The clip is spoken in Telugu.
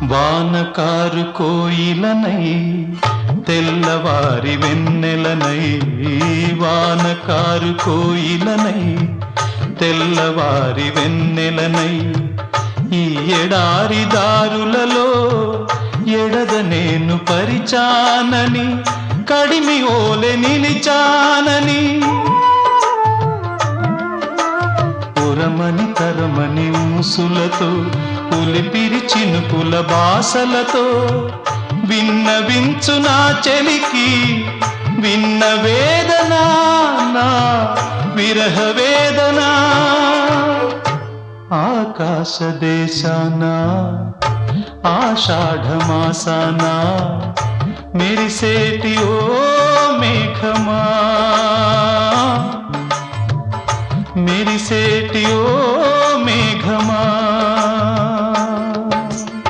వానకారు కోయిలనై తెల్లవారి వెన్నెలనై, వానకారు కోయిలనై తెల్లవారి వెన్నెలనై, ఈ ఎడారి దారులలో ఎడద నేను పరిచానని, కడిమి ఓలె నిలిచానని, పురమని తరమని ఊసులతో పులిపిరి చినుకుల బాసలతో విన్నవించు నా చెలికి విన్న వేదన, నా విరహ వేదన. ఆకాశ దేశాన ఆషాఢమాసాన మెరిసేటి ఓ మేఘమా, మెరిసేటి ఓ